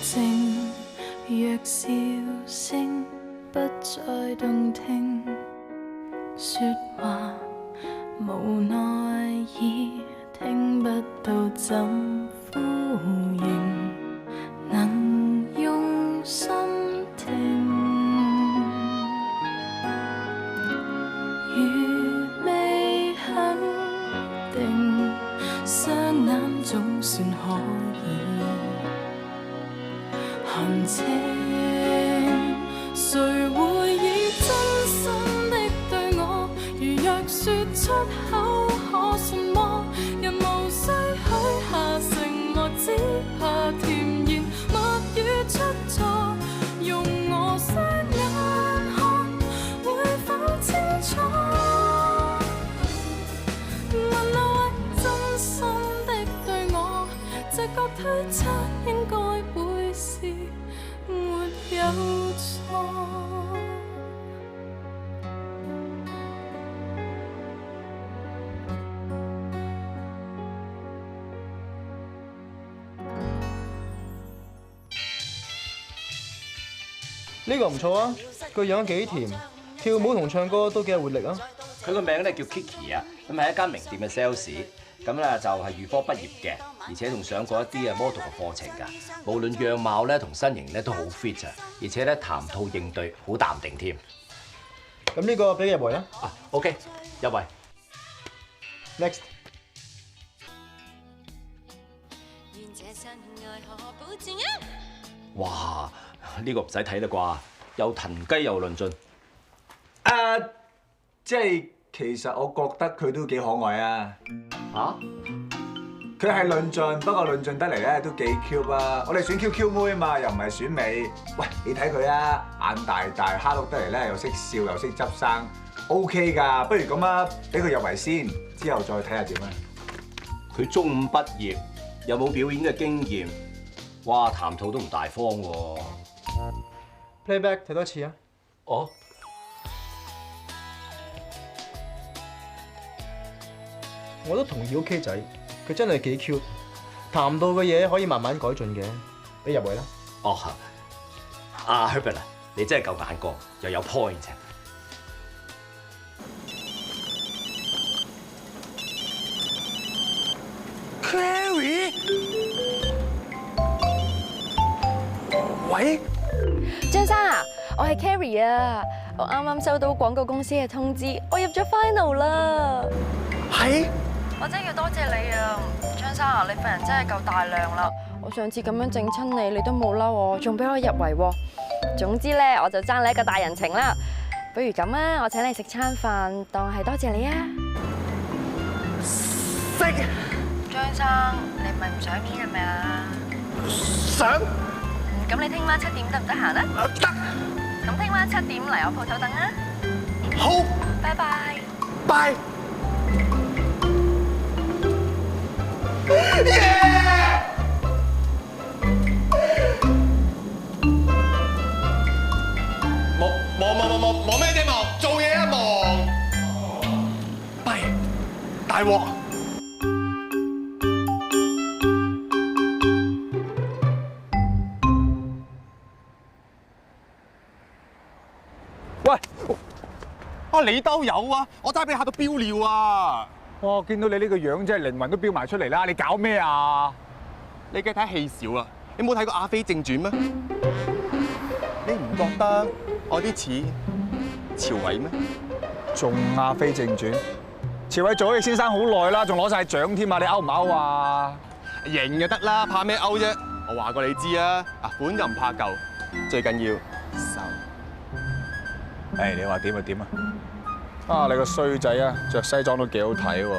靜，若笑聲不再動聽，說話無奈已聽不到怎呼應，能用心聽。如未肯定，雙眼總算可以含情，誰會以真心的對我？如若說出口可信麼？人無需許下承諾，只怕甜言蜜語出錯。用我雙眼看，會否清楚？問那位真心的對我，直覺推測應該會是沒有錯。呢個唔錯啊，個樣幾甜，跳舞同唱歌都幾有活力啊！佢個名咧叫 Kiki 啊，咁係一間名店嘅 sales，咁咧就係預科畢業嘅，而且仲上過一啲model 嘅課程㗎。無論樣貌咧同身形咧都好 fit 啊，而且咧談吐應對好淡定添。咁呢個俾佢入圍啦。啊 ，OK， 入圍。Next。哇！呢個唔使睇啦啩，又騰雞又論盡。即係其實我覺得佢都幾可愛啊！嚇？佢係論盡，不過論盡得嚟咧都幾 Q 啊！我哋選 QQ 妹啊嘛，又唔係選美。喂，你睇佢啊，眼大大，蝦碌得嚟咧，又識笑又識執生 ，OK 㗎。不如咁啊，俾佢入圍先，之後再睇下點啊。佢中五畢業，又冇表演嘅經驗，哇，談吐都唔大方喎。Playback 睇多次啊！哦。我都同意 OK 仔，佢真係幾 Q， 談到嘅嘢可以慢慢改進嘅，俾入圍啦。哦，阿 Herbert 啊，你真係夠眼光，又有 point。Carrie， 喂，張生啊，我係 Carrie 啊，我啱啱收到廣告公司嘅通知，我入咗 final 啦。係？我真係要多謝你啊，張生啊，你份人真係夠大量啦。我上次咁樣整親你，你都冇嬲我，仲俾我入圍喎。總之咧，我就爭你一個大人情啦。不如咁啊，我請你食餐飯，當係多謝你啊。食。張生，你唔係唔想面係咪啊？想。咁你聽晚7點得唔得閒啊？得。咁聽晚7點嚟我鋪頭等啊。好。拜拜。拜。忙咩啫忙？做嘢啊忙！弊，大鑊！喂，你都有啊！我真係俾你嚇到飆尿啊！我見到你呢個樣真係靈魂都飆埋出嚟啦！你搞咩啊？你梗係睇戲少啊！你冇睇過《阿飛正傳》咩？你唔覺得我啲似朝偉咩？仲《阿飛正傳》？朝偉做咗先生好耐啦，仲攞晒獎添啊！你勾唔勾啊？型就得啦，怕咩勾啫？我話過你知啊！本就唔怕舊，最緊要瘦。誒，你話點就點啊！啊，你個衰仔啊，着西裝都幾好睇喎！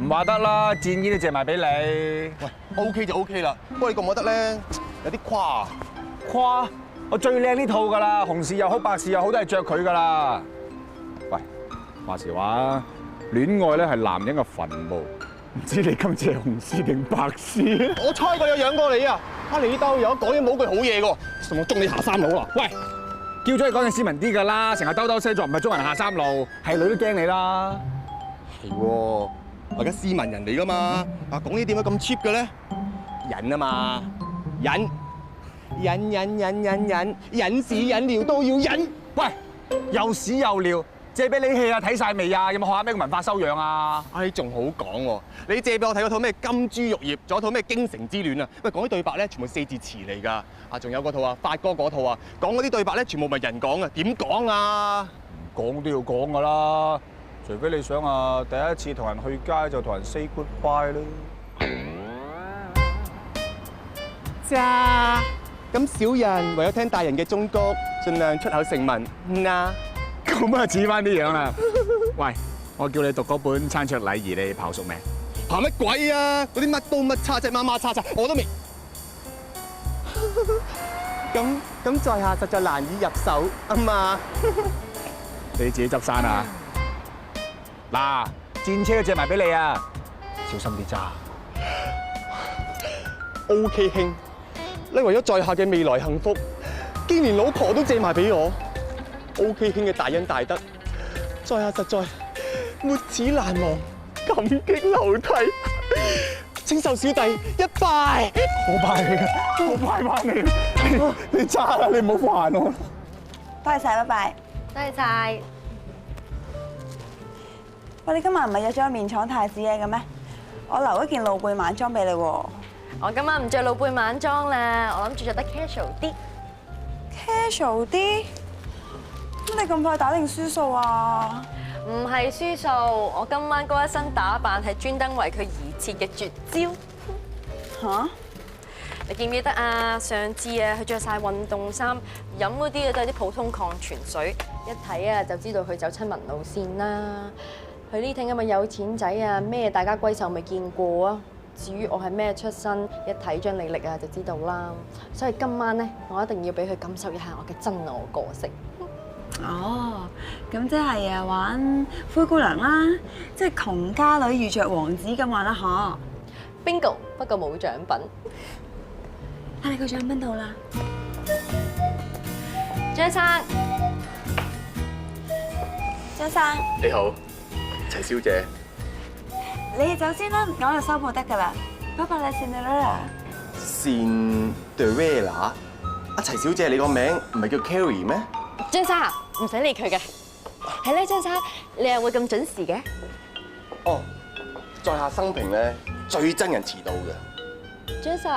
唔話得啦，戰衣都借埋俾你。喂 ，OK 就 OK 啦。不過你覺唔覺得咧有啲誇？誇！我最靚呢套㗎啦，紅事又好，白事又好，都係着佢㗎啦。喂，話時話，戀愛咧係男人嘅墳墓，唔知你今次係紅絲定白絲？我猜過有養過你啊！你兜有講嘢冇句好嘢㗎，同我捉你下三路啊！喂，叫咗你講嘢斯文啲㗎啦，成日兜兜西作唔係捉人下三路，係女都驚你啦。係喎，我而家斯文人嚟㗎嘛，講呢點解咁 cheap 嘅咧？忍啊嘛，忍。忍屎忍尿都要忍。喂，又屎又尿，借俾你戲啊，睇晒未啊？有冇學下咩文化修養啊？你仲好講喎？你借俾我睇嗰套咩《金珠玉葉》，仲有套咩《京城之戀》啊？喂，講啲對白咧，全部4字詞嚟㗎。仲有嗰套啊，發哥嗰套啊，講嗰啲對白咧，全部咪人講啊，點講啊？講都要講㗎啦，除非你想啊，第一次同人去街就同人 say goodbye 啦。咋？咁小人為咗聽大人嘅忠告，盡量出口成文嗱。咁啊，似翻啲樣啦。喂，我叫你讀嗰本餐桌禮儀，你刨熟未？爬乜鬼啊？嗰啲乜刀乜叉隻媽媽叉叉，我都未。咁在下實在難以入手啊嘛。你自己執生啊！嗱，戰車都借埋俾你啊，小心啲揸。OK 兄，你為咗在下嘅未來幸福，竟連老婆都借埋俾我。OK 兄嘅大恩大德，在下實在沒齒難忘，感激流涕，請受小弟一拜。我拜你㗎，我拜翻你。你揸啦，你唔好煩我。多謝晒，拜拜。多謝晒。喂，你今晚唔係約咗去麵廠太子爺嘅咩？我留一件露背晚裝俾你喎。我今晚唔着露背晚裝啦，我諗住着得 casual 啲。casual 啲？乜你咁快打定輸數啊？唔係輸數，我今晚嗰一身打扮係專登為佢而設嘅絕招。嚇？你記唔記得啊？上次啊，佢着晒運動衫，飲嗰啲都係啲普通礦泉水，一睇啊就知道佢走親民路線啦。佢呢挺咁嘅有錢仔啊，咩大家閨秀未見過啊？至於我係咩出身，一睇張履歷啊就知道啦。所以今晚咧，我一定要俾佢感受一下我嘅真我個性。哦，咁即係啊玩灰姑娘啦，即係窮家女遇着王子咁玩啦，嗬 Bingo， 不過冇獎品。睇你個獎品到啦，張生，張生，你好，齊小姐。你哋走先啦，我就收鋪得㗎啦，拜拜啦，Cinderella。Cinderella，阿齊小姐，你個名唔係叫 Carrie 咩？張生唔使理佢嘅。係咧，張生，你又會咁準時嘅？哦，在下生平咧最憎人遲到嘅。張生，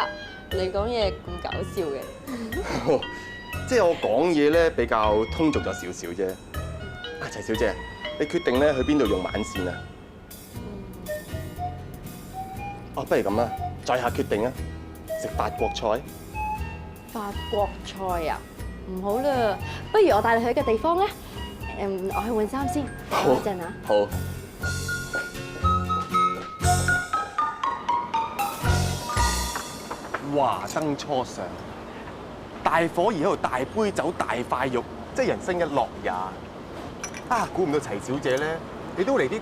你講嘢咁搞笑嘅。即係我講嘢咧比較通俗咗少少啫。阿齊小姐，你決定咧去邊度用晚膳啊？哦，不如咁啦，在下決定啊，食法國菜。法國菜啊？唔好啦，不如我帶你去一個地方咧。我去換衫先，等一陣啊。好。華燈初上，大伙兒喺度大杯酒、大塊肉，即係人生一樂也。估唔到齊小姐咧，你都嚟啲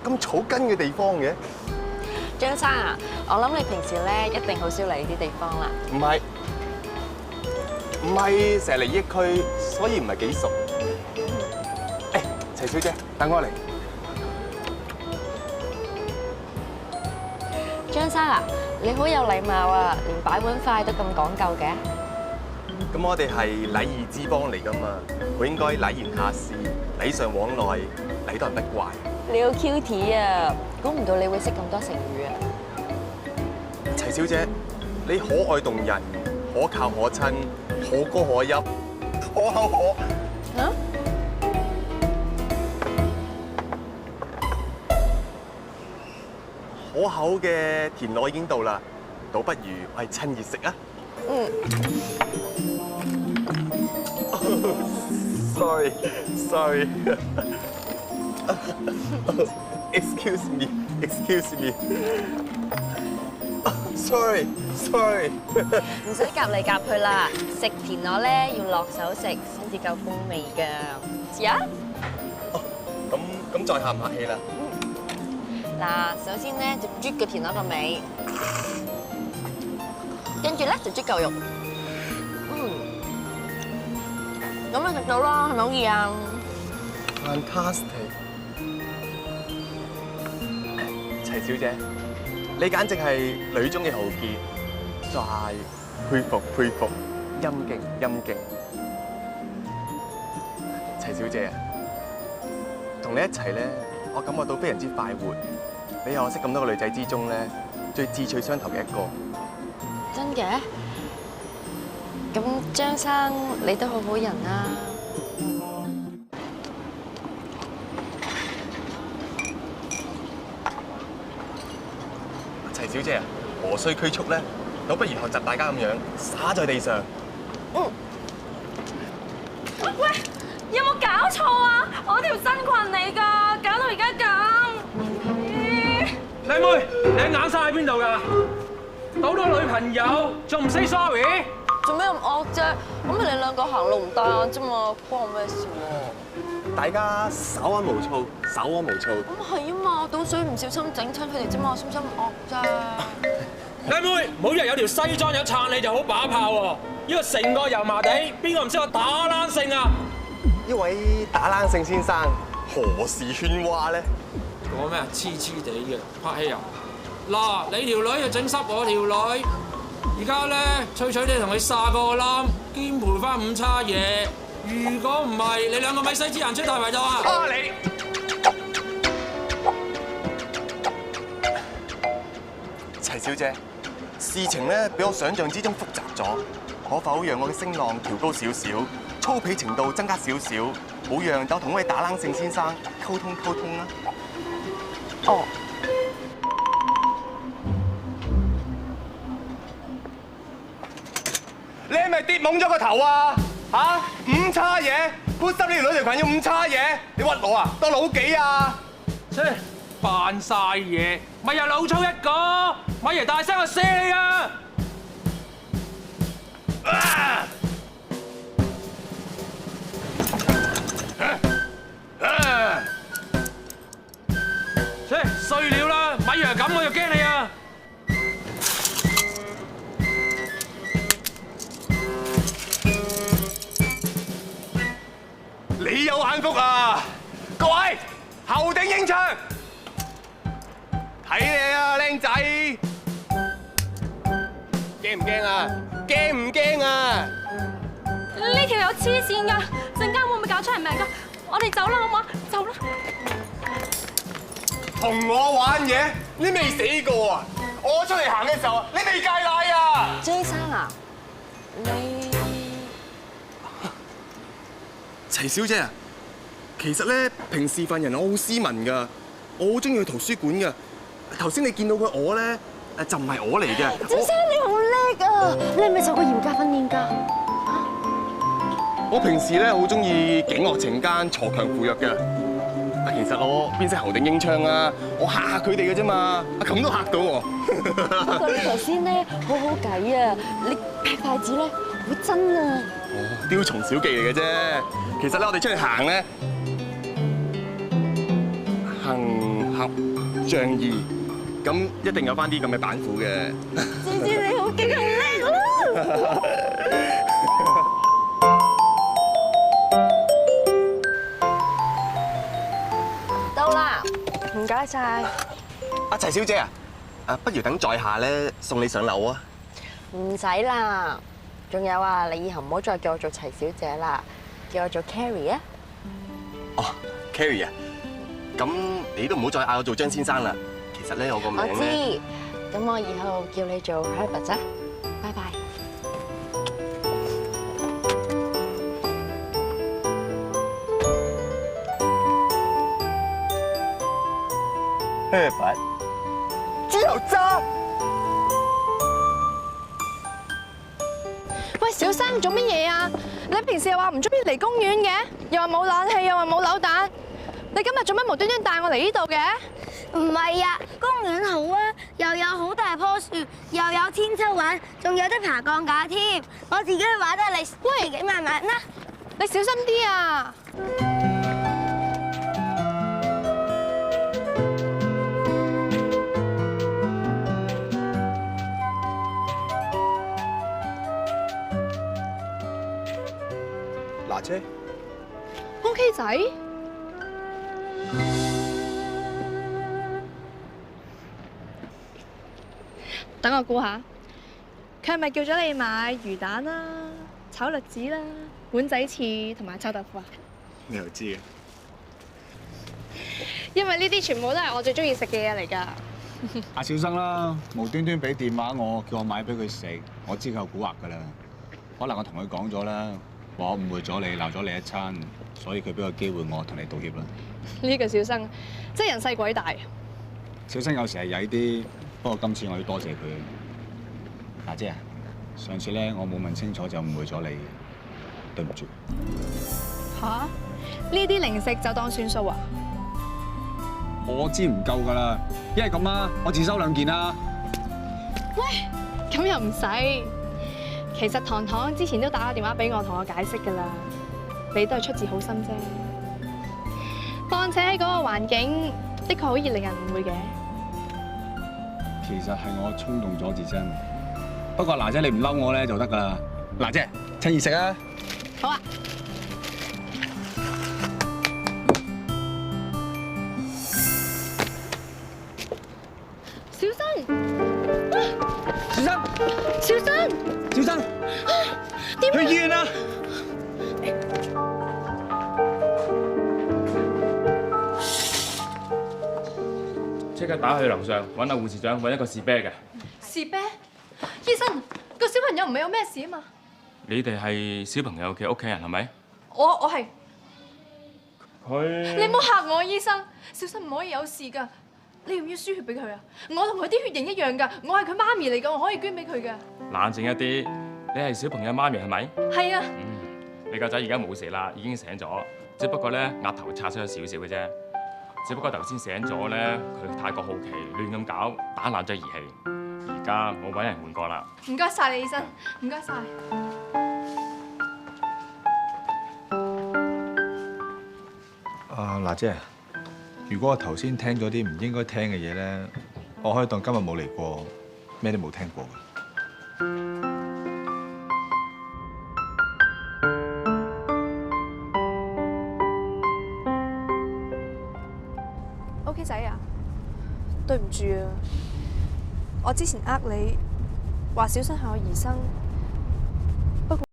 咁草根嘅地方嘅。張生啊，我諗你平時咧一定好少嚟呢啲地方啦。唔係成日嚟益區，所以唔係幾熟。齊小姐，等我嚟。張生啊，你好有禮貌啊，連擺碗筷都咁講究嘅。咁我哋係禮儀之邦嚟㗎嘛，我應該禮賢下士，禮尚往來，禮多人不怪。你好 cute 啊，估唔到你會識咁多成語啊！齊小姐，你可愛動人，可靠可親，可歌可泣，可口可。啊？可口嘅田螺已經到啦，倒不如我係趁熱食啊！嗯。Sorry. Excuse me. Sorry. 唔使夾嚟夾去啦，食田螺咧要落手食先至夠風味㗎。試下。咁再客唔客氣啦？嗱，首先咧就啜個田螺個尾，跟住咧就啜嚿肉。咁咪食到咯，係咪好易啊 Fantastic！ 齊小姐，你簡直係女中嘅豪傑，在佩服佩服，陰勁陰勁。齊小姐啊，同你一齊咧，我感覺到非常之快活。你係我識咁多個女仔之中咧，最志趣相投嘅一個。真嘅？咁張生你都好好人啊！齊小姐啊，何須拘束咧？倒不如學習大家咁樣灑在地上。喂，有冇搞錯啊？我條新裙嚟㗎，搞到而家咁。靚妹，你眼生喺邊度㗎？到咗女朋友仲唔 say sorry？ 做咩咁惡啫？咁你兩個行路唔帶眼啫嘛，關我咩事喎？大家稍安無躁，稍安無躁。咁係啊嘛，倒水唔小心整親佢哋啫嘛，心心惡啫。靚妹，每日有條西裝有撐你就好把炮喎。呢個成個油麻地，邊個唔識我打冷性啊？呢位打冷性先生何時勸話咧？講咩啊？黐黐地嘅拍戲啊！嗱，你條女就整濕我條女，而家咧脆脆地同佢撒個冧，兼賠翻5叉嘢。如果唔係，你兩個咪西之行出大圍度啊！你齊小姐，事情咧比我想象之中複雜咗，可否讓我嘅聲浪調高少少，粗鄙程度增加少少，好讓我同位打冷性先生溝通啊？哦。你係咪跌懵咗個頭啊？嚇，5叉嘢，潑濕呢條女條裙要5叉嘢，你屈我啊？當老幾啊？切，扮晒嘢，咪又老粗一個，咪爺大聲我射你啊！切，碎料啦，咪爺咁我就驚你啊！你有眼福啊！各位後頂英槍，睇你啊，靚仔，驚唔驚啊？驚唔驚啊？呢條友黐線㗎，陣間會唔會搞出人命㗎？我哋走啦，好嗎？走啦！同我玩嘢，你未死過啊！我出嚟行嘅時候，你未戒奶啊 J 生啊，你齊小姐啊，其實咧平時份人我好斯文㗎，我好中意去圖書館㗎。頭先你見到個我咧，就唔係我嚟嘅。 J 生你好叻啊！你係咪受過嚴格訓練㗎？我平時咧好中意警惡懲奸、鋤強扶弱嘅。其實我邊識後頂英槍啊？我嚇下佢哋嘅啫嘛，咁都嚇到我。不過你頭先咧好好計啊！你劈筷子咧好真啊！哦，雕蟲小技嚟嘅啫。其實咧，我哋出去行咧，行俠仗義，咁一定有翻啲咁嘅板斧嘅。知知你好勁好叻啦！到啦，唔該晒。阿齊小姐啊，不如等在下咧送你上樓啊。唔使啦，仲有啊，你以後唔好再叫我做齊小姐啦，叫我做 Carrie 啊。哦 ，Carrie 啊，咁你都唔好再嗌我做張先生啦。其實咧，我個名我咧，知，咁我以後叫你做 Herbert 啫。拜拜。Herbert，豬油渣。喂，小生做乜嘢啊？你平時又話唔中意嚟公園嘅，又話冇冷氣，又話冇扭蛋。你今日做乜無端端帶我嚟呢度嘅？唔係啊，公園好啊，又有好大棵樹，又有天秋玩，仲有得爬鋼架添。我自己去玩得嚟，自己慢慢啦。你小心啲啊！嗱姐， OK 仔，等我估下，佢係咪叫咗你買魚蛋啦、炒栗子啦、碗仔翅同埋臭豆腐啊？你又知嘅？因為呢啲全部都係我最中意食嘅嘢嚟㗎。阿小生啦，無端端俾電話我，叫我買俾佢食，我知佢有蠱惑㗎啦。可能我同佢講咗啦，話我誤會咗你，鬧咗你一餐，所以佢俾個機會我同你道歉啦。呢個小生真係人細鬼大。小生有時係曳啲，不過今次我要多謝佢。娜姐啊，上次咧我冇問清楚就誤會咗你，對唔住。吓？呢啲零食就當算數啊？我知唔夠㗎啦，一係咁啊，我自收2件啦。喂，咁又唔使。其實糖糖之前都打咗電話俾我，同我解釋㗎啦。你都係出自好心啫。況且喺嗰個環境，的確好易令人誤會嘅。其實係我衝動咗至真。不過娜姐你唔嬲我咧就得㗎啦。娜姐，趁熱食啊！好啊。小生，小生，小生，小生，點去醫院啦！即刻打去樓上揾阿護士長，揾一個士啤嘅。士啤？醫生，個小朋友唔係有咩事啊嘛？你哋係小朋友嘅屋企人係咪？我係。佢。你唔好嚇我，醫生，小生唔可以有事㗎。你要唔要輸血俾佢啊？我同佢啲血型一樣㗎，我係佢媽咪嚟㗎，我可以捐俾佢㗎。冷靜一啲，你係小朋友媽咪係咪？係啊。你個仔而家冇事啦，已經醒咗，只不過咧額頭擦傷咗少少嘅啫。只不過頭先醒咗咧，佢太過好奇，亂咁搞，打爛咗儀器。而家我揾人換過啦。唔該晒你，醫生，唔該晒。娜姐，如果我頭先聽咗啲唔應該聽嘅嘢咧，我可以當今日冇嚟過，咩都冇聽過㗎。OK 仔啊，對唔住啊，我之前呃你話小生係我兒生，不過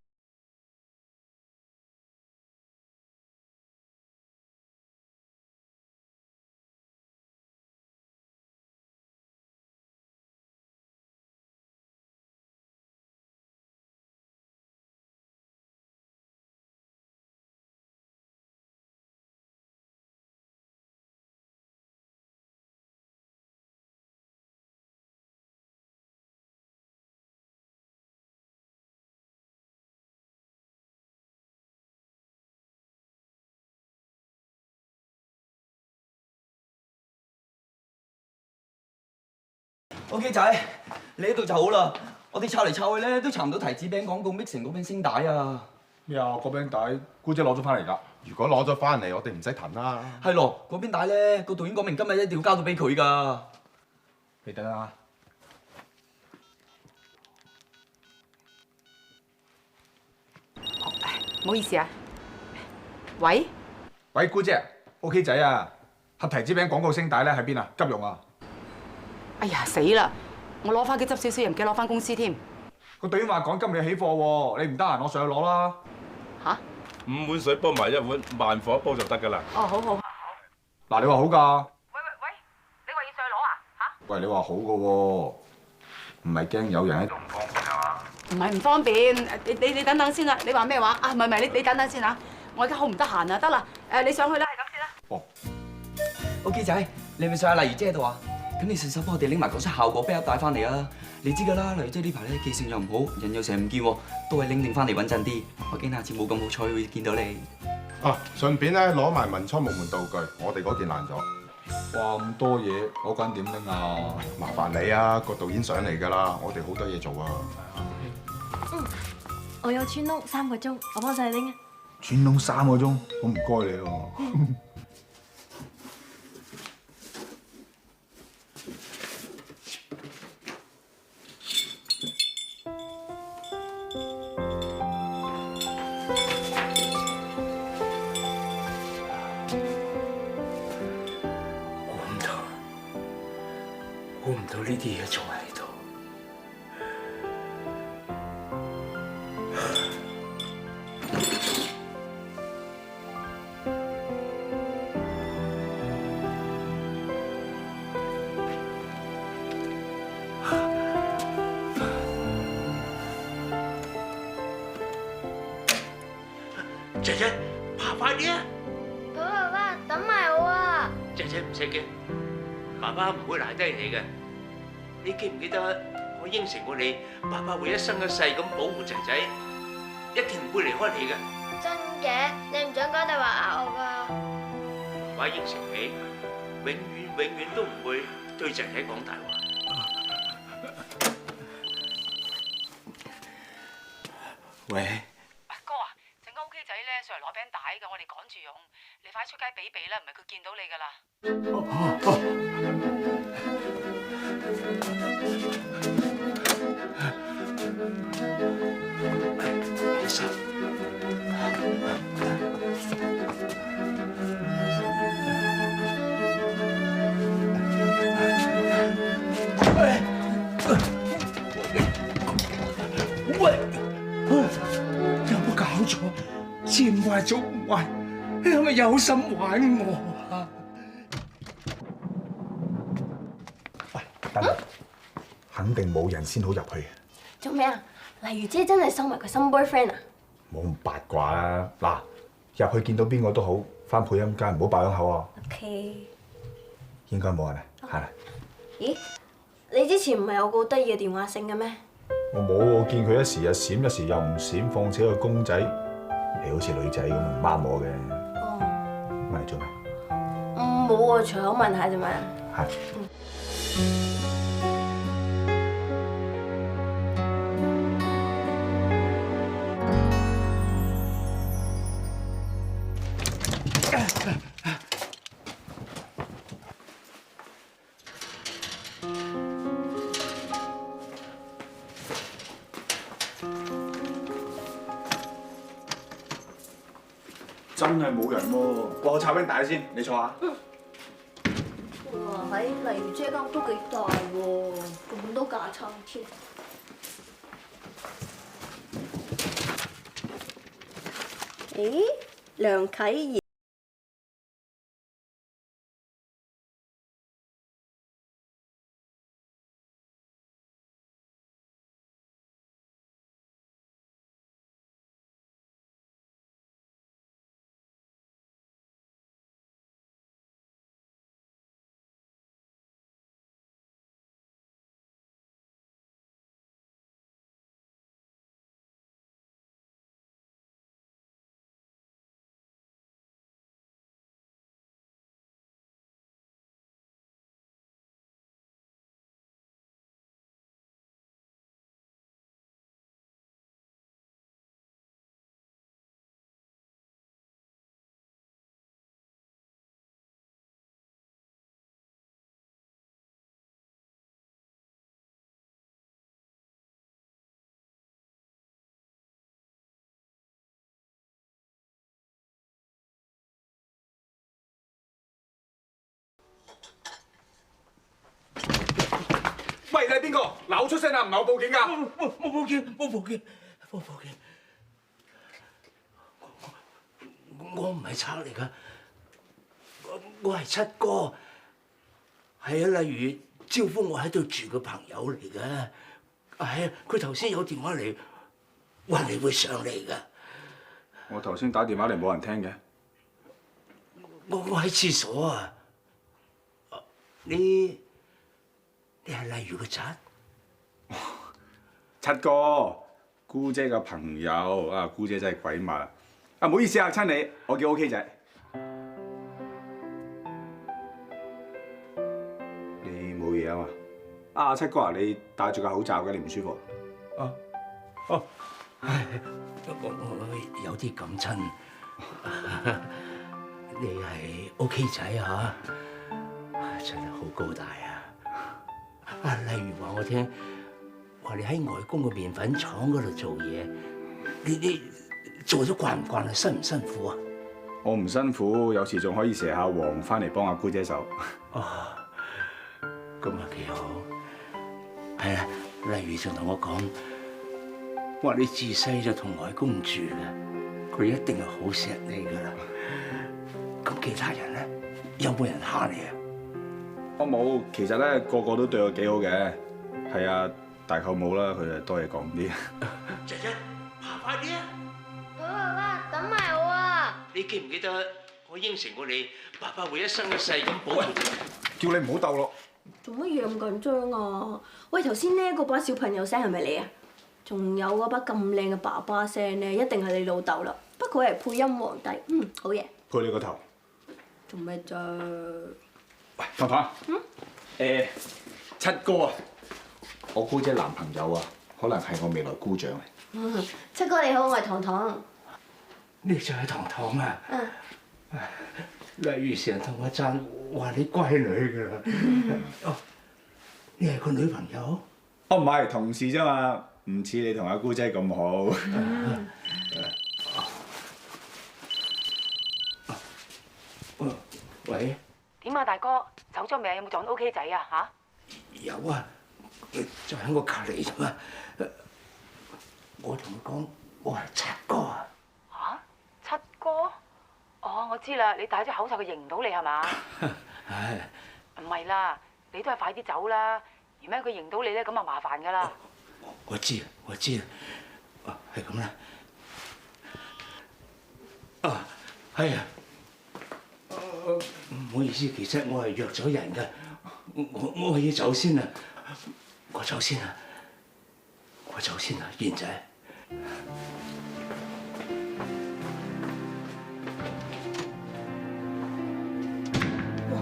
OK 仔，你呢度就好啦。我哋抄嚟抄去咧，都抄唔到提子餅廣告 mix 成嗰餅聲帶啊！咩啊？個餅帶姑姐攞咗翻嚟㗎。如果攞咗翻嚟，我哋唔使騰啦。係咯，嗰餅帶咧，個導演講明今日一定要交到俾佢㗎。你等下。唔好意思啊。喂？喂，姑姐 ，OK 仔啊，盒提子餅廣告聲帶咧喺邊啊？急用啊！哎呀，死啦！我攞翻幾執少少，又唔記得攞翻公司添。個導演話趕今日起貨喎，你唔得閒，我上去攞啦。吓？5碗水煲埋1碗，慢火煲就得㗎啦。哦，好好。嗱，你話好㗎？喂，你話要上去攞啊？吓？喂，你話好㗎喎，唔係驚有人喺度唔方便啊嘛？唔係唔方便，你等等先啦。你話咩話？啊，唔係，你等等先嚇。我而家好唔得閒啊，得啦。你上去啦，係咁先啦。哦。OK 仔，你係咪上阿麗如姐度啊？咁你順手幫我哋拎埋嗰出效果啤盒帶翻嚟啊！你知㗎啦，麗如姐呢排咧記性又唔好，人又成日唔見喎，都係拎定翻嚟穩陣啲。我驚下次冇咁好彩會見到你。啊，順便咧攞埋文倉木門道具，我哋嗰件爛咗。哇，咁多嘢，我嗰陣點拎啊？麻煩你啊，個導演上嚟㗎啦，我哋好多嘢做啊。我有穿窿3個鐘，我幫晒你拎啊。穿窿3個鐘，好唔該你喎。估唔到呢啲嘢仲喺度。仔仔，爬快啲啊！爸爸，等埋我啊！仔仔唔使驚，爸爸唔會賴低你嘅。你記唔記得我應承過你，爸爸會一生一世咁保護仔仔，一定唔會離開你嘅。真嘅？你唔准講大話呃我噶。爸爸應承你，永遠都唔會對仔仔講大話。喂，哥啊，陣間 OK 仔咧上嚟攞餅帶㗎，我哋趕住用，你快出街俾啦，唔係佢見到你㗎啦。其實喂，有冇搞錯？見壞早唔壞，你係咪有心玩我啊？喂，等等，肯定冇人先好入去。做咩啊？例如姐真係收埋個新 boyfriend 啊？冇咁八卦啦！嗱，入去見到邊個都好，返配音間唔好爆響口啊！ OK。應該冇人啊，係啦。咦？你之前唔係有個好得意嘅電話聲嘅咩？我冇，我見佢一時又閃，一時又唔閃，況且個公仔，你好似女仔咁，唔啱我嘅。哦。咁嚟做咩？冇啊，隨口問下啫嘛。係。真係冇人喎，我插餅帶先，你坐下。哇！喺例如姐間屋都幾大喎，咁多架撐添。咦？梁啟賢。喂，你係邊個？嗱，我出聲啊，唔係我報警㗎。冇報警，冇報警，冇報警。我唔係賊嚟㗎，我係七哥，係啊，例如招呼我喺度住嘅朋友嚟㗎。係啊，佢頭先有電話嚟，話你會上嚟㗎。我頭先打電話嚟冇人聽嘅。我喺廁所啊。你係例如個侄？七哥，姑姐嘅朋友啊，姑姐真係鬼馬啊！唔好意思嚇親你，我叫 OK 仔。你冇嘢啊嘛？啊，七哥啊，你戴住個口罩嘅，你唔舒服？啊，哦，唉，我有啲感親。你係 OK 仔嚇，真係好高大啊！啊，例如話我聽，話你喺外公個麵粉廠嗰度做嘢，你做咗慣唔慣啊？辛唔辛苦啊？我唔辛苦，有時仲可以蛇下黃翻嚟幫阿姑姐手。哦，咁啊幾好。係啊，例如就同我講，話你自細就同外公住嘅，佢一定係好錫你噶啦。咁其他人咧，有冇人蝦你啊？我冇，其實咧個個都對我幾好嘅。係啊，大舅母啦，佢就多嘢講啲。仔仔，爬快啲啊！爸爸，等埋我啊！你記唔記得我應承過你，爸爸會一生一世咁保護你？叫你唔好鬥咯。做乜嘢咁緊張啊？喂，頭先咧嗰把小朋友聲係咪你啊？仲有嗰把咁靚嘅爸爸聲咧，一定係你老豆啦。不過佢係配音皇帝，好嘢。配你個頭。做咩啫？喂，糖糖。七哥啊，我姑姐男朋友啊，可能係我未來姑丈嚟。七哥你好，我係糖糖。你就係糖糖啊？嗯。例如成日同我讚話你乖女㗎啦。哦，你係個女朋友？哦，唔係同事啫嘛，唔似你同阿姑姐咁好。喂？點啊，大哥，走咗未？有冇撞到 OK 仔啊？嚇？有啊，佢就喺我隔離啫嘛。我同佢講，我係七哥啊。嚇？七哥？哦，我知啦，你戴咗口罩，佢認唔到你係嘛？唉，唔係啦，你都係快啲走啦，如咩佢認到你咧，咁啊麻煩㗎啦。我知啊，係咁啦。啊，係啊。唔好意思，其實我係約咗人㗎，我要走先啦，我走先啦，賢仔。哇！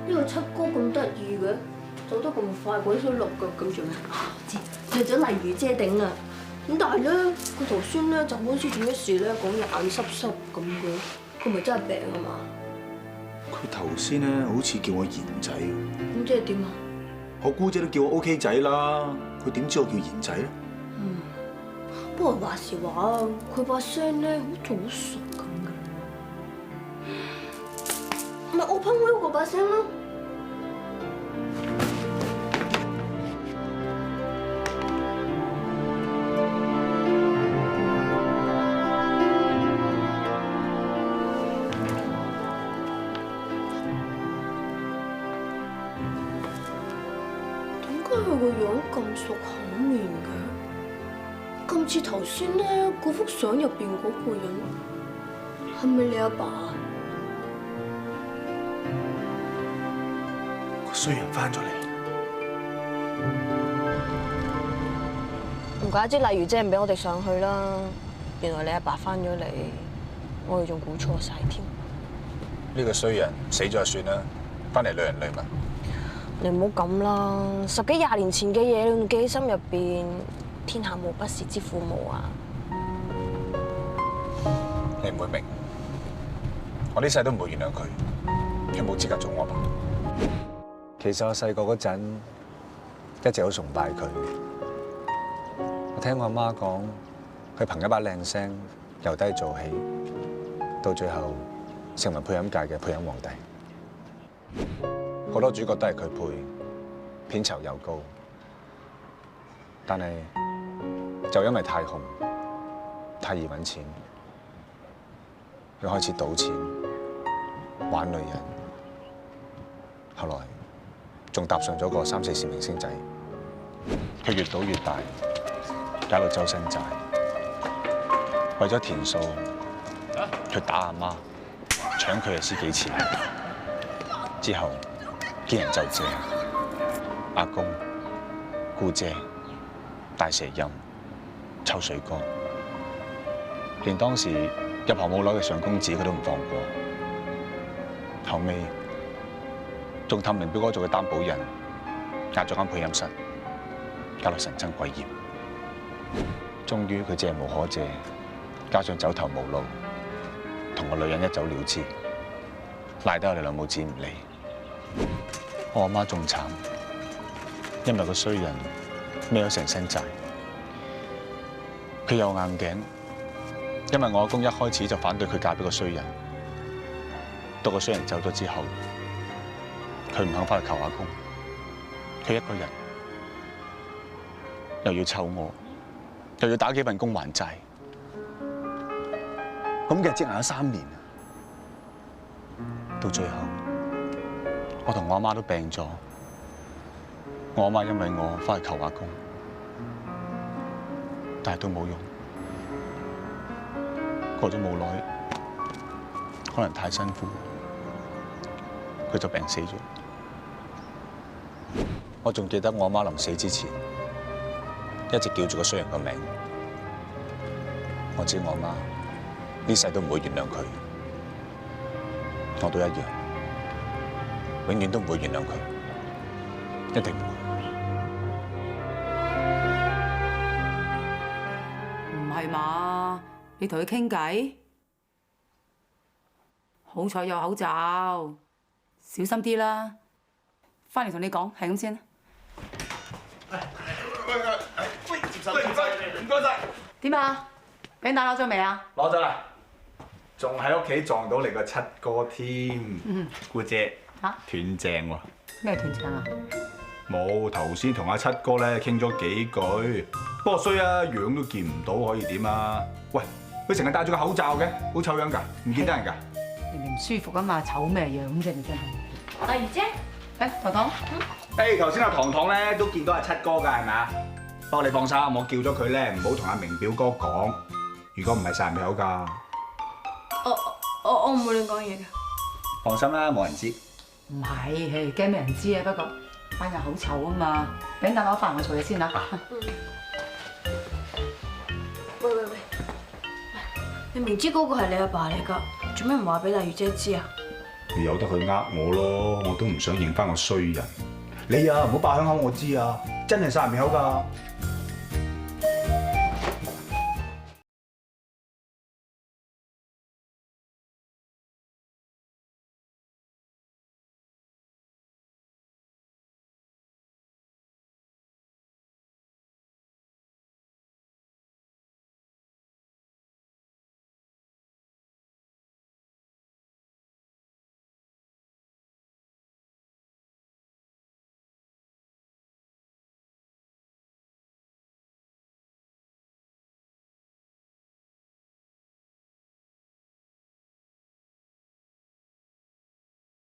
呢個七哥咁得意嘅，走得咁快，鬼水落腳咁做咩？知約咗麗如姐頂啊！咁但係咧，佢頭先咧就好似做乜事咧，講嘢眼濕濕咁嘅，佢咪真係病啊嘛？佢頭先咧好似叫我賢仔，咁即係點啊？我姑姐都叫我 OK 仔啦，佢點知我叫賢仔咧？不過話時話，佢把聲咧好似好熟咁嘅，咪 Open Will 嗰把聲咯。佢個樣咁熟口面嘅，咁似頭先咧嗰幅相入邊嗰個人，係咪你阿爸？個衰人翻咗嚟，唔怪之麗如姐唔俾我哋上去啦。原來你阿爸翻咗嚟，我哋仲估錯晒添。呢個衰人死咗就算啦，翻嚟累人累物。你唔好咁啦，10幾20年前嘅嘢，你仲記喺心入邊。天下無不是之父母啊！你唔會明，我呢世都唔會原諒佢，佢冇資格做我爸。其實我細個嗰陣一直好崇拜佢。我聽我阿媽講，佢憑一把靚聲由低做起，到最後成為配音界嘅配音皇帝。好多主角都係佢配，片酬又高，但係就因為太紅、太易揾錢，佢開始賭錢、玩女人，後來仲搭上咗個3、4線明星仔。佢越賭越大，搞到周身債。為咗填數，佢打阿媽，搶佢嘅私己錢。之後見人就借，阿公、姑姐、大蛇音、抽水哥，連當時入行冇耐嘅上公子佢都唔放過。後尾仲氹明表哥做嘅擔保人，壓咗間配音室，搞到神憎鬼厭。終於佢借無可借，加上走投無路，同個女人一走了之，賴得我哋兩母子唔理。我阿媽仲慘，因為個衰人孭咗成身債。佢有硬頸，因為我阿公一開始就反對佢嫁俾個衰人。到個衰人走咗之後，佢唔肯翻去求阿公，佢一個人又要湊我，又要打幾份工還債，咁嘅積壓咗3年。到最後，我同我阿媽都病咗，我阿媽因為我翻去求阿公，但係都冇用。過咗冇耐，可能太辛苦，佢就病死咗。我仲記得我阿媽臨死之前，一直叫住個衰人個名。我知我阿媽呢世都唔會原諒佢，我都一樣，永遠都唔會原諒佢，一定唔會。唔係嘛？你同佢傾偈，好彩有口罩，小心啲啦。翻嚟同你講，係咁先啦。喂，接受，唔該晒。點啊？餅帶攞咗未啊？攞咗啦，仲喺屋企撞到你個七哥添。姑姐斷正喎。咩斷正啊？冇，頭先同阿七哥咧傾咗幾句，不過衰啊，樣都見唔到，可以點啊？喂，佢成日戴住個口罩嘅，好醜樣㗎，唔見得人㗎。人哋唔舒服啊嘛，醜咩樣啫？你真係。麗如姐，糖糖。頭先阿糖糖咧都見到阿七哥㗎，係咪啊？不過你放心，我叫咗佢咧，唔好同阿明表哥講，如果唔係殺人口㗎。我唔會亂講嘢㗎。放心啦，冇人知。唔係，驚咩人知啊？不過班人好臭啊嘛。餅帶攞飯，我做嘢先啦。喂，你明知嗰個係你阿爸嚟㗎，做咩唔話俾麗如姐知啊？你由得佢呃我咯，我都唔想認翻個衰人。你啊，唔好爆響口，我知啊，真係殺人口㗎。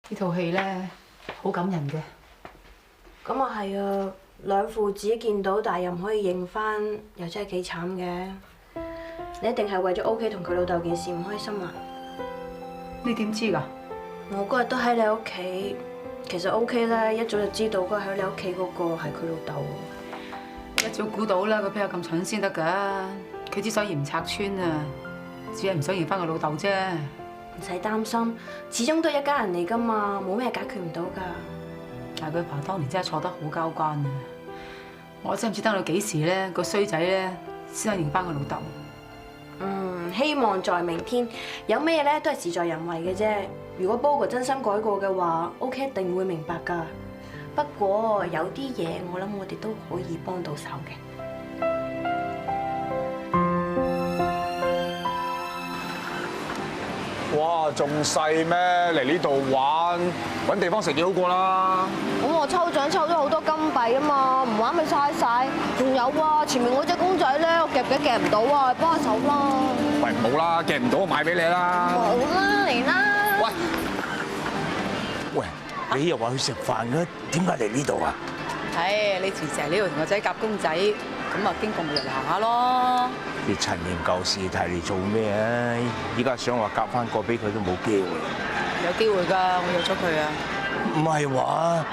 呢套戲咧好感人嘅。咁啊係啊，兩父子見到但又唔可以認翻，又真係幾慘嘅。你一定係為咗 OK 同佢老豆件事唔開心啊？你點知㗎？我嗰日都喺你屋企，其實 OK 咧一早就知道嗰個喺你屋企嗰個係佢老豆。一早估到啦，佢邊有咁蠢先得㗎？佢之所以唔拆穿啊，只係唔想認翻個老豆啫。唔使擔心，始終都係一家人嚟㗎嘛，冇咩解決唔到㗎。但係佢爸當年真係錯得好交關啊！我真係唔知等到幾時咧，個衰仔咧先可以認翻個老豆。希望在明天，有咩咧都係事在人為嘅啫。如果 Bogo 真心改過嘅話，OK 一定會明白㗎。不過有啲嘢我諗我哋都可以幫到手嘅。哇，仲細咩？嚟呢度玩，揾地方食嘢好過啦。咁我抽獎抽咗好多金幣啊嘛，唔玩咪嘥晒。仲有啊，前面嗰隻公仔咧，我夾嘅夾唔到啊，幫下手啦。喂，冇啦，夾唔到我買俾你啦。好啦，嚟啦。喂，你又話去食飯嘅，點解嚟呢度啊？唉，你前成日呢度同個仔夾公仔，咁啊經過咪入嚟行下咯。你陳年舊事提嚟做咩啊？依家想話夾翻個俾佢都冇機會。有機會㗎，我約咗佢啊。唔係話啊，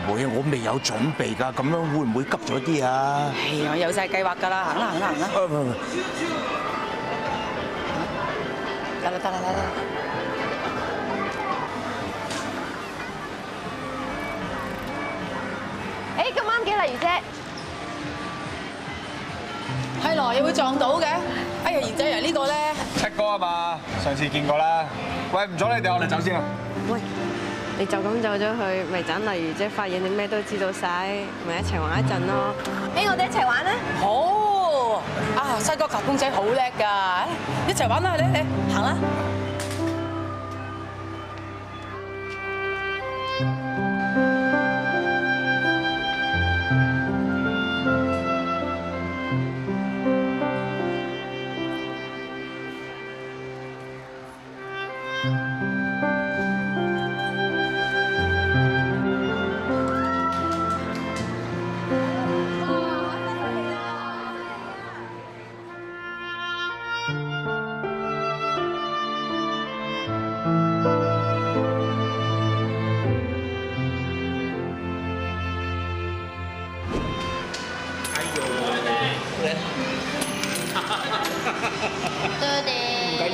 唔會啊，我未有準備㗎，咁樣會唔會急咗啲啊？係，我有晒計劃㗎啦，行啦行啦行啦。得啦得啦得啦。誒，咁啱嘅，麗如姐。係來又會撞到嘅。哎呀，賢仔啊，呢個咧七哥啊嘛，上次見過啦。喂，唔阻你哋，我哋走先啦。喂，你就咁走咗去，咪等麗如姐發現你咩都知道晒，咪一齊玩一陣咯。誒，我哋一齊玩啦。好啊，西哥夾公仔好叻㗎，一齊玩啦，你行啦。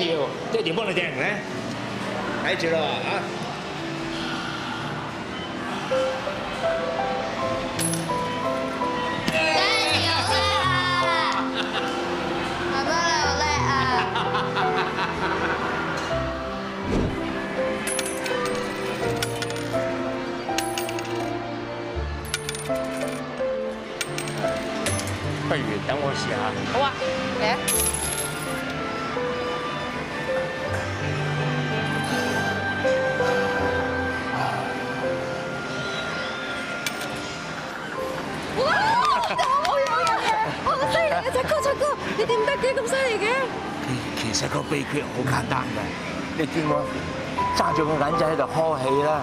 票，爹哋幫你訂咧，睇住咯啊！不如等我試下。好啊，嚟啊！哇！好嘢！好犀利啊！卓哥，你點得嘅咁犀利嘅？其實個秘訣好簡單嘅，你見我揸住個銀仔喺度呵氣啦，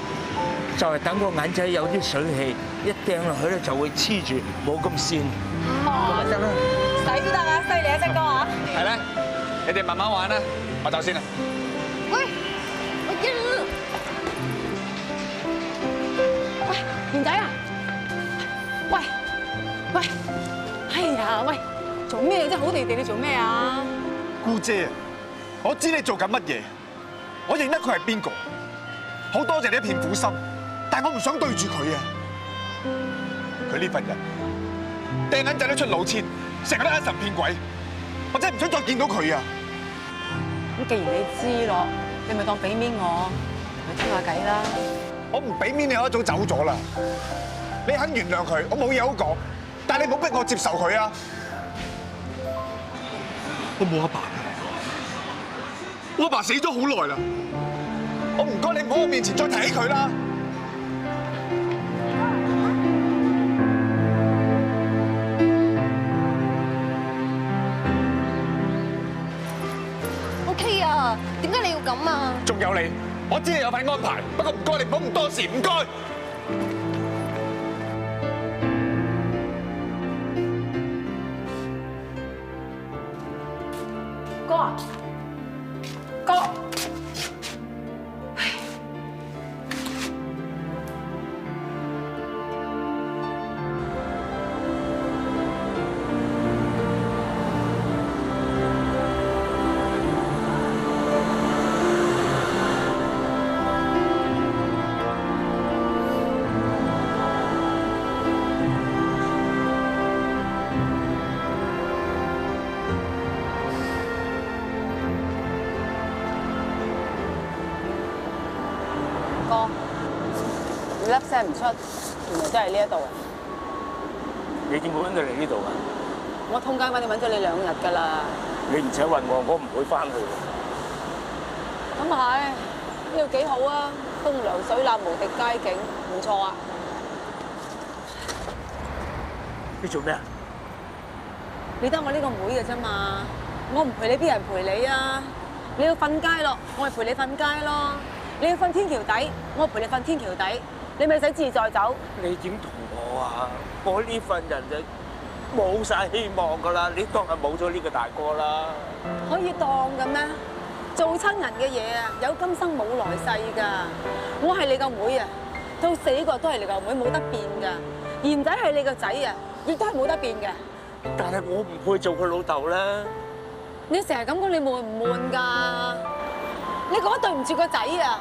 就係等個銀仔有啲水氣，一掟落去咧就會黐住，冇咁跣。咁咪得啦。使得啊！犀利啊，隻哥啊！係咧，你哋慢慢玩啦，我走先啦。喂，我驚啊！喂，賢仔啊！喂，哎呀，喂，做咩啫？好地地你做咩啊？姑姐，我知你做緊乜嘢，我認得佢係邊個，好多謝你一片苦心，但我唔想對住佢啊！佢呢份人掟銀仔都出老千，成日都呃神騙鬼，我真係唔想再見到佢啊！咁既然你知咯，你咪當俾面我，同佢傾下偈啦。我唔俾面你，我一早走咗啦。你肯原諒佢，我冇嘢好講，但係你冇逼我接受佢啊！我冇阿爸㗎，我阿爸死咗好耐啦。我唔該你唔好喺我面前再提起佢啦。OK 啊，點解你要咁啊？仲有你，我知你有份安排，不過唔該你唔好咁多事，唔該。哥，你粒聲唔出，原來真係呢一度啊！你點會揾到嚟呢度啊？我通街揾你揾咗你2日㗎啦。你唔使揾我，我唔會翻去。咁係，呢度幾好啊！風涼水冷，無敵街景，唔錯啊！你做咩啊？你得我呢個妹嘅啫嘛，我唔陪你，邊人陪你啊？你要瞓街咯，我咪陪你瞓街咯。你要瞓天橋底，我陪你瞓天橋底。你咪使自在走。你點同我啊？我呢份人就冇晒希望㗎啦！你當係冇咗呢個大哥啦。可以當嘅咩？做親人嘅嘢啊，有今生冇來世㗎。我係你個妹啊，到死個都係你個妹，冇得變㗎。賢仔係你個仔啊，亦都係冇得變嘅。但係我唔配做佢老豆啦。你成日咁講，你悶唔悶㗎？你覺得對唔住個仔啊？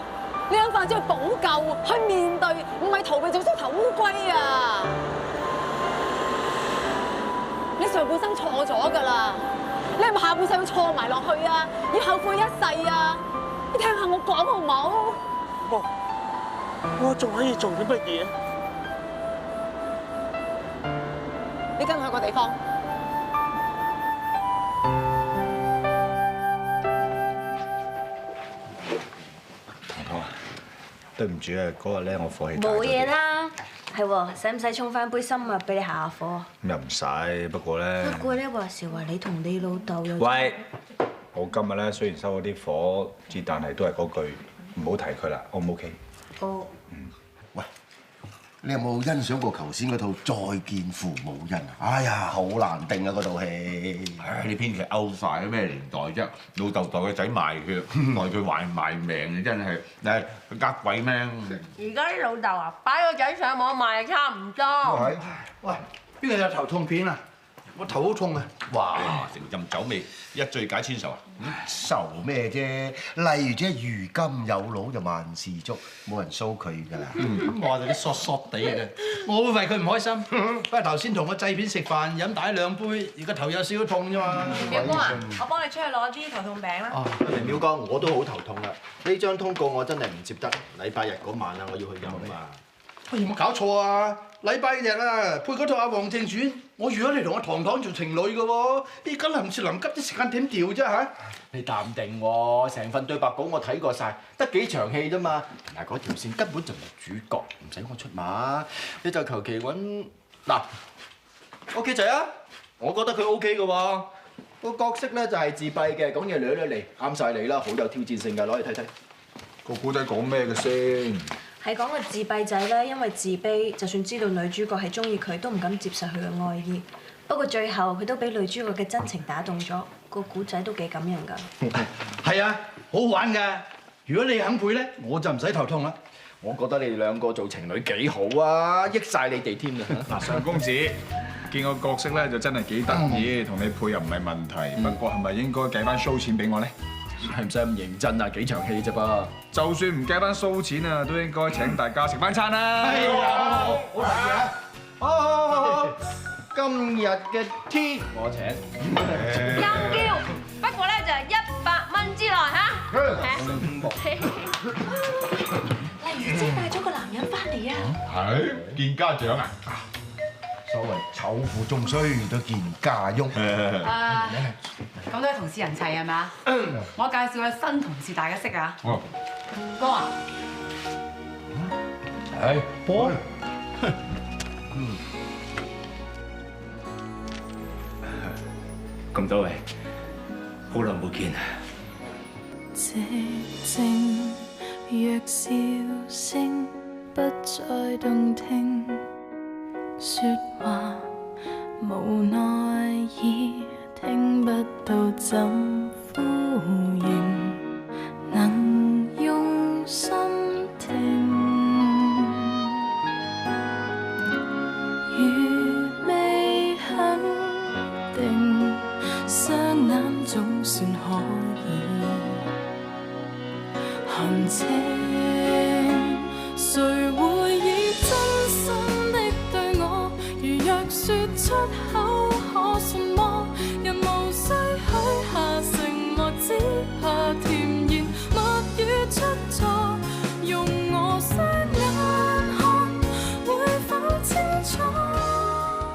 你諗法只去補救，去面對，唔係逃避做縮頭烏龜啊！你上半生錯咗㗎啦，你係咪下半世要錯埋落去啊？要後悔一世啊！你聽下我講好唔好？我仲可以做啲乜嘢？你跟我去個地方。對唔住啊，嗰日咧我火氣大咗啲。冇嘢啦，係喎，使唔使沖翻杯心啊？俾你下下火。又唔使，不過咧。不過咧話時話你同你老豆有。喂，我今日咧雖然收咗啲火，之但係都係嗰句，唔好提佢啦，O 唔 OK？哦。喂，你有冇欣賞過頭先嗰套《再見父母恩》啊？哎呀，好難定啊嗰套戲。唉，你編劇 out 曬，咩年代啫？老豆代個仔賣血，代佢賣命，真係誒佢呃鬼咩？而家啲老豆啊，擺個仔上網賣差唔多。喂，邊個有頭痛片啊？我頭好痛啊！哇，成陣酒味，一醉解千愁啊！愁咩啫？例如即係如今有老就萬事足，冇人騷佢㗎啦。我話你索索地嘅，我會為佢唔開心。不過頭先同個製片食飯，飲大2杯，而個頭有少少痛啫嘛。表哥啊，我幫你出去攞啲頭痛餅啦。哦，明表哥，我都好頭痛啦！呢張通告我真係唔接得，禮拜日嗰晚啊，我要去飲啊！喂，有冇搞錯啊？禮拜日啊，配嗰套《阿黃正傳》，我預咗你同阿糖糖做情侶嘅喎，依家臨時臨急啲時間點調啫嚇？你淡定喎，成份對白稿我睇過晒，得幾場戲啫嘛，同埋嗰條線根本就唔係主角，唔使我出馬，你就求其揾嗱 OK 仔啊，我覺得佢 OK 嘅喎，個角色咧就係自閉嘅，講嘢掠嚟，啱晒你啦，好有挑戰性㗎，攞嚟睇睇。個古仔講咩嘅先？係講個自閉仔咧，因為自卑，就算知道女主角係中意佢，都唔敢接受佢嘅愛意。不過最後佢都俾女主角嘅真情打動咗，個古仔都幾感人㗎。係啊，好好玩㗎！如果你肯配咧，我就唔使頭痛啦。我覺得你哋兩個做情侶幾好啊，益晒你哋添啊！嗱，上公子見個角色咧就真係幾得意，同你配又唔係問題。不過係咪應該計翻 show 錢俾我咧？使唔使咁認真啊？幾場戲啫噃？就算唔計翻 show 錢啊，都應該請大家食翻餐啦。係啊，好大嘅。好，今日嘅 tea 我請。陰嬌，不過咧就係100蚊之內嚇。例如姐帶咗個男人翻嚟啊！係見家長啊！所謂醜婦終須都見家翁。咁多位同事人齊係嘛？我介紹位新同事大家識啊。哥啊，係波。咁多位，好耐冇見啊！寂靜，若笑聲不再動聽，說話無奈已聽不到怎呼應，能用心聽。如未肯定，雙眼總算可以行清。誰會以真心的對我，如若說出口？